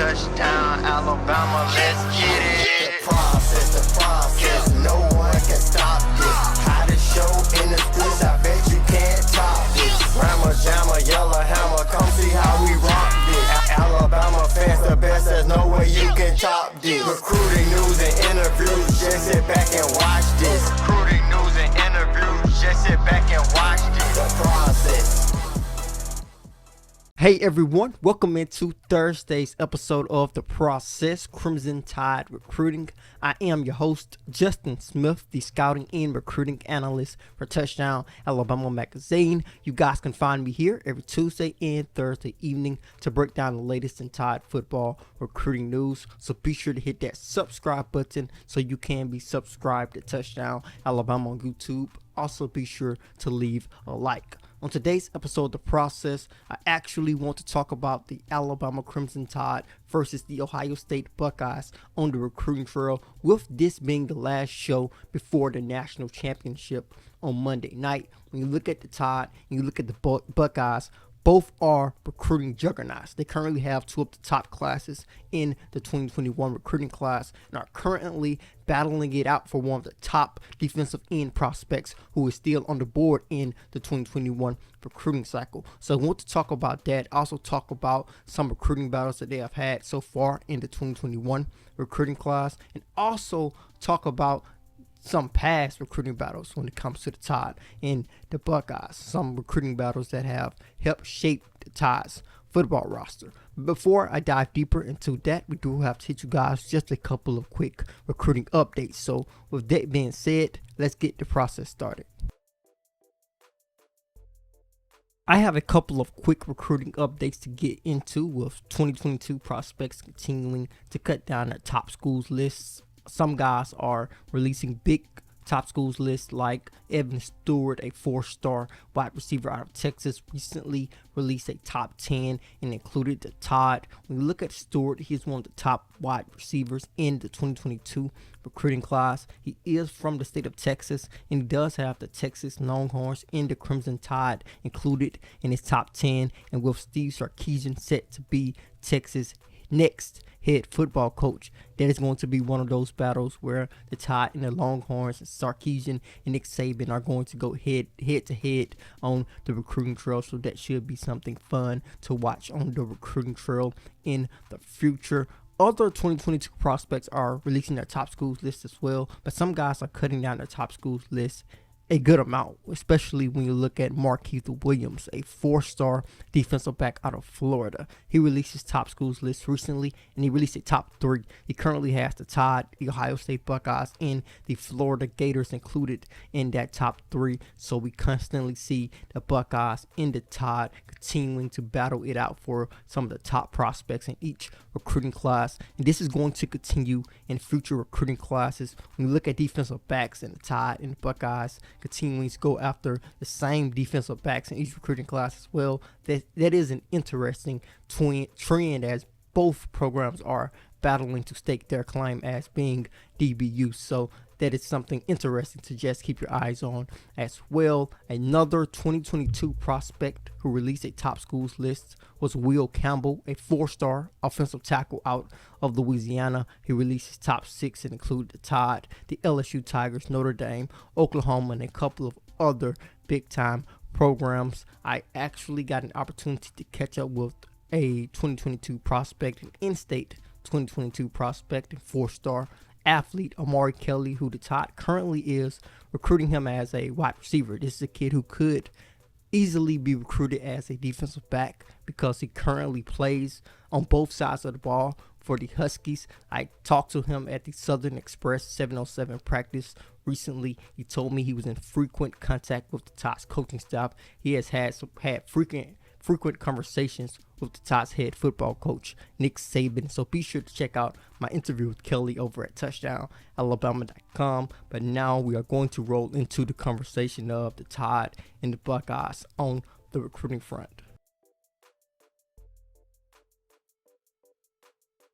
Touchdown, Alabama, let's get it. The process, no one can stop this. Hottest show in the streets, I bet you can't top this. Rammer, jammer, yellow hammer, come see how we rock this. Alabama fans the best, there's no way you can top this. Recruiting news and interviews, just sit back and watch this. Recruiting news and interviews, just sit back and watch this. The process. Hey everyone, welcome into Thursday's episode of The Process, Crimson Tide Recruiting. I am your host, Justin Smith, the scouting and recruiting analyst for Touchdown Alabama Magazine. You guys can find me here every Tuesday and Thursday evening to break down the latest in Tide football recruiting news. So be sure to hit that subscribe button so you can be subscribed to Touchdown Alabama on YouTube. Also be sure to leave a like. On today's episode of The Process, I actually want to talk about the Alabama Crimson Tide versus the Ohio State Buckeyes on the recruiting trail, with this being the last show before the national championship on Monday night. When you look at the Tide and you look at the Buckeyes, both are recruiting juggernauts. They currently have two of the top classes in the 2021 recruiting class and are currently battling it out for one of the top defensive end prospects who is still on the board in the 2021 recruiting cycle. So I want to talk about that. Also talk about some recruiting battles that they have had so far in the 2021 recruiting class, and also talk about some past recruiting battles when it comes to the Tide and the Buckeyes. Some recruiting battles that have helped shape the Tide's football roster. Before I dive deeper into that, we do have to hit you guys just a couple of quick recruiting updates. So with that being said, let's get the process started. I have a couple of quick recruiting updates to get into, with 2022 prospects continuing to cut down their top schools lists. Some guys are releasing big top schools lists, like Evan Stewart, a 4-star wide receiver out of Texas, recently released a top 10 and included the Tide. When you look at Stewart, he's one of the top wide receivers in the 2022 recruiting class. He is from the state of Texas, and he does have the Texas Longhorns in the Crimson Tide included in his top 10, and with Steve Sarkisian set to be Texas' next head football coach, that is going to be one of those battles where the Tide and the Longhorns and Sarkisian and Nick Saban are going to go head to head on the recruiting trail. So that should be something fun to watch on the recruiting trail in the future. Other 2022 prospects are releasing their top schools list as well, but some guys are cutting down their top schools list a good amount, especially when you look at Marquis Williams, a 4-star defensive back out of Florida. He released his top schools list recently, and he released a top 3. He currently has the Tide, the Ohio State Buckeyes, and the Florida Gators included in that top 3. So we constantly see the Buckeyes and the Tide continuing to battle it out for some of the top prospects in each recruiting class, and this is going to continue in future recruiting classes. When you look at defensive backs in the Tide and the Buckeyes continuing to go after the same defensive backs in each recruiting class as well, that is an interesting trend, as both programs are battling to stake their claim as being DBU. So that is something interesting to just keep your eyes on as well. Another 2022 prospect who released a top schools list was Will Campbell, a 4-star offensive tackle out of Louisiana. He released his top 6 and included the Tide, the LSU Tigers, Notre Dame, Oklahoma, and a couple of other big-time programs. I actually got an opportunity to catch up with a 2022 prospect, an in-state 2022 prospect and 4-star athlete, Amari Kelly, who the Tide currently is recruiting him as a wide receiver. This is a kid who could easily be recruited as a defensive back because he currently plays on both sides of the ball for the Huskies. I talked to him at the Southern Express 707 practice recently. He told me he was in frequent contact with the Tide's coaching staff. He has had frequent conversations with the Tide's head football coach, Nick Saban. So be sure to check out my interview with Kelly over at touchdownalabama.com. But now we are going to roll into the conversation of the Tide and the Buckeyes on the recruiting front.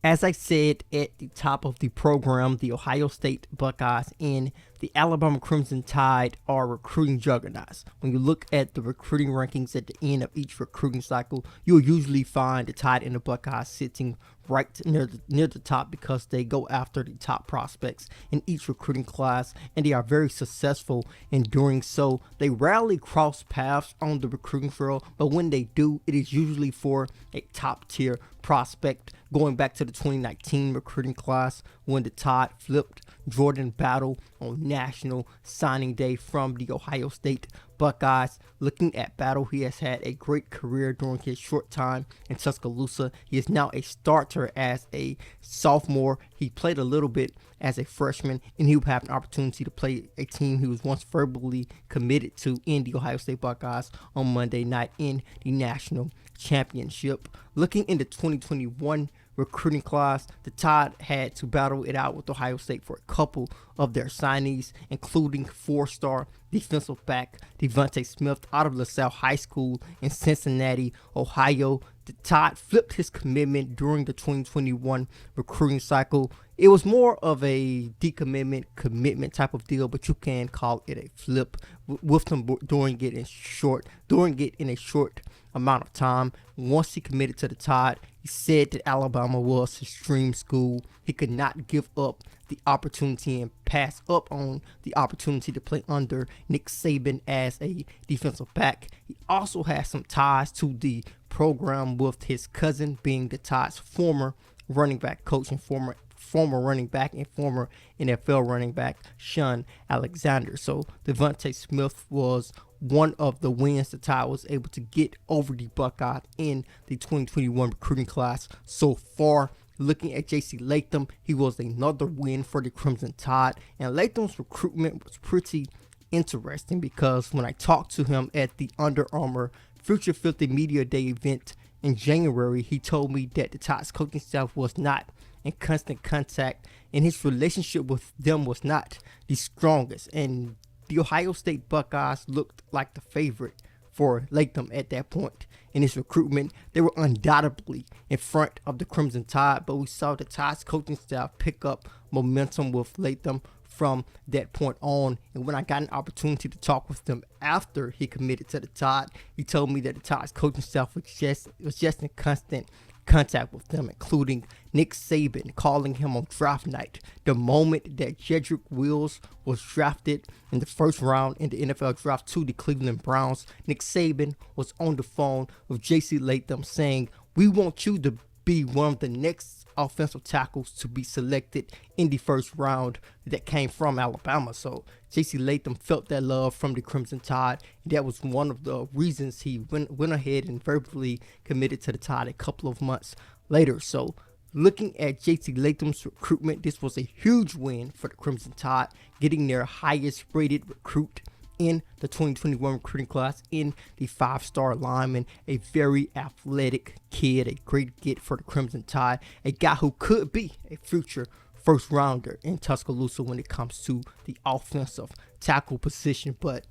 As I said at the top of the program, the Ohio State Buckeyes and the Alabama Crimson Tide are recruiting juggernauts. When you look at the recruiting rankings at the end of each recruiting cycle, you'll usually find the Tide and the Buckeyes sitting right near the top because they go after the top prospects in each recruiting class, and they are very successful in doing so. They rarely cross paths on the recruiting trail, but when they do, it is usually for a top tier prospect. Going back to the 2019 recruiting class when the Tide flipped Jordan Battle on National Signing Day from the Ohio State Buckeyes. Looking at Battle, he has had a great career during his short time in Tuscaloosa. He is now a starter as a sophomore. He played a little bit as a freshman, and he will have an opportunity to play a team he was once verbally committed to in the Ohio State Buckeyes on Monday night in the national championship. Looking into 2021 recruiting class, the Tide had to battle it out with Ohio State for a couple of their signees, including four-star defensive back Devontae Smith out of LaSalle High School in Cincinnati, Ohio. The Tide flipped his commitment during the 2021 recruiting cycle. It was more of a decommitment commitment type of deal, but you can call it a flip with him doing it in a short amount of time. Once he committed to the Tide, he said that Alabama was his dream school. He could not give up the opportunity and pass up on the opportunity to play under Nick Saban as a defensive back. He also has some ties to the program with his cousin being the Tide's former running back coach and former running back and former NFL running back Sean Alexander. So Devontae Smith was one of the wins the Tide was able to get over the Buckeyes in the 2021 recruiting class so far. Looking at J.C. Latham, he was another win for the Crimson Tide, and Latham's recruitment was pretty interesting because when I talked to him at the Under Armour Future 50 Media Day event in January, he told me that the Tide's coaching staff was not in constant contact and his relationship with them was not the strongest, and the Ohio State Buckeyes looked like the favorite for Latham at that point in his recruitment. They were undoubtedly in front of the Crimson Tide, but we saw the Tide's coaching staff pick up momentum with Latham from that point on. And when I got an opportunity to talk with him after he committed to the Tide, he told me that the Tide's coaching staff was just in constant contact with them, including Nick Saban calling him on draft night. The moment that Jedrick Wills was drafted in the first round in the NFL draft to the Cleveland Browns, Nick Saban was on the phone with J.C. Latham saying, "We want you to be one of the next offensive tackles to be selected in the first round," that came from Alabama. So J.C. Latham felt that love from the Crimson Tide, and that was one of the reasons he went ahead and verbally committed to the Tide a couple of months later. So looking at J.C. Latham's recruitment, this was a huge win for the Crimson Tide, getting their highest rated recruit in the 2021 recruiting class in the 5-star lineman, a very athletic kid, a great get for the Crimson Tide, a guy who could be a future first rounder in Tuscaloosa when it comes to the offensive tackle position. But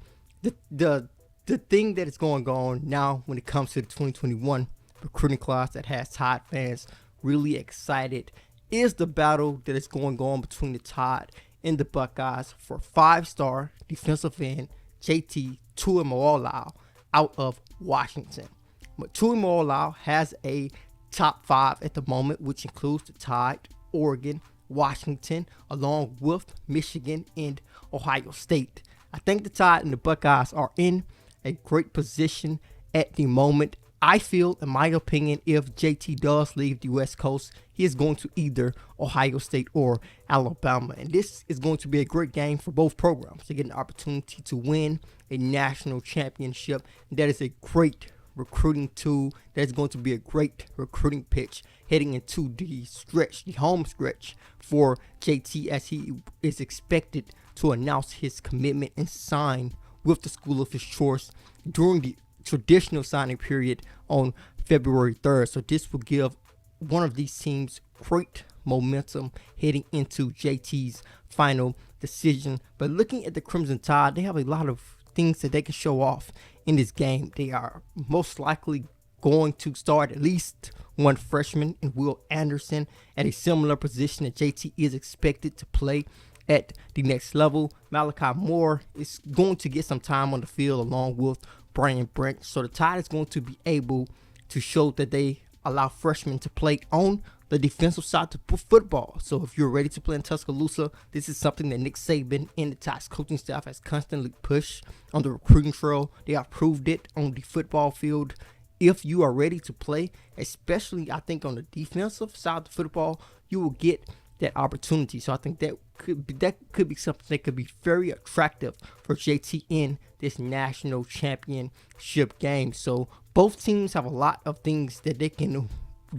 the thing that is going on now when it comes to the 2021 recruiting class that has Tide fans really excited is the battle that is going on between the Tide and the Buckeyes for 5-star defensive end JT Tuimoloau out of Washington. But Tuimoloau has a top 5 at the moment, which includes the Tide, Oregon, Washington, along with Michigan and Ohio State. I think the Tide and the Buckeyes are in a great position at the moment. I feel, in my opinion, if JT does leave the West Coast, he is going to either Ohio State or Alabama. And this is going to be a great game for both programs to get an opportunity to win a national championship. And that is a great recruiting tool. That is going to be a great recruiting pitch heading into the home stretch for JT, as he is expected to announce his commitment and sign with the school of his choice during the traditional signing period on February 3rd. So this will give one of these teams great momentum heading into JT's final decision. But looking at the Crimson Tide, they have a lot of things that they can show off in this game. They are most likely going to start at least one freshman in Will Anderson at a similar position that JT is expected to play at the next level. Malachi Moore is going to get some time on the field along with Brian Brent. So the Tide is going to be able to show that they allow freshmen to play on the defensive side to football. So if you're ready to play in Tuscaloosa, this is something that Nick Saban and the Tide's coaching staff has constantly pushed on the recruiting trail. They have proved it on the football field. If you are ready to play, especially I think on the defensive side of the football, you will get that opportunity. So I think that could be something that could be very attractive for JT in this national championship game. So both teams have a lot of things that they can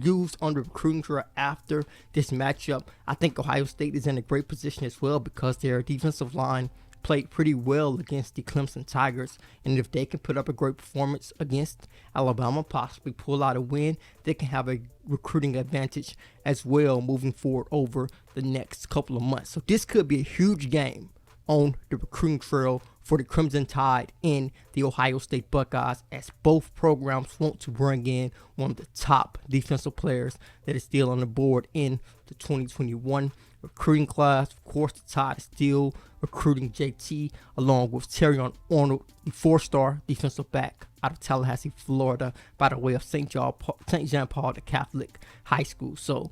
use on the recruiting trail after this matchup. I think Ohio State is in a great position as well because their defensive line played pretty well against the Clemson Tigers, and if they can put up a great performance against Alabama, possibly pull out a win, they can have a recruiting advantage as well moving forward over the next couple of months. So this could be a huge game on the recruiting trail for the Crimson Tide and the Ohio State Buckeyes, as both programs want to bring in one of the top defensive players that is still on the board in the 2021 recruiting class. Of course, the Tide is still recruiting JT along with Terrion Arnold, the 4-star defensive back out of Tallahassee, Florida, by the way of St. John Paul, the Catholic high school. So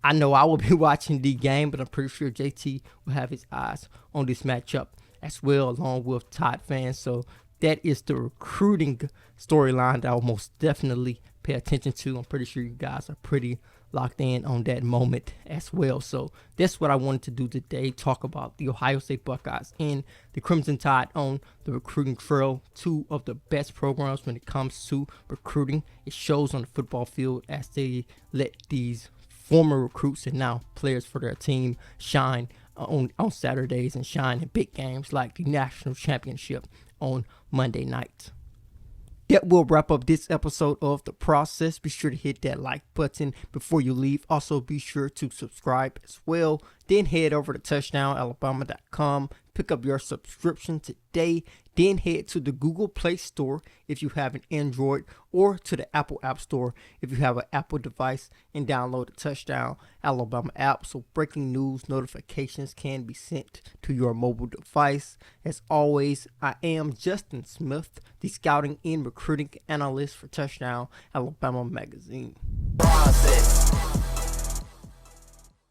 I know I will be watching the game, but I'm pretty sure JT will have his eyes on this matchup as well, along with Tide fans. So that is the recruiting storyline that I'll most definitely pay attention to. I'm pretty sure you guys are pretty locked in on that moment as well. So that's what I wanted to do today, talk about the Ohio State Buckeyes and the Crimson Tide on the recruiting trail. Two of the best programs when it comes to recruiting. It shows on the football field as they let these former recruits and now players for their team shine on Saturdays and shine in big games like the national championship on Monday night. That will wrap up this episode of The Process. Be sure to hit that like button before you leave. Also, be sure to subscribe as well. Then head over to touchdownalabama.com. Pick up your subscription today. Then head to the Google Play Store if you have an Android, or to the Apple App Store if you have an Apple device, and download the Touchdown Alabama app so breaking news notifications can be sent to your mobile device. As always, I am Justin Smith, the scouting and recruiting analyst for Touchdown Alabama magazine. Process.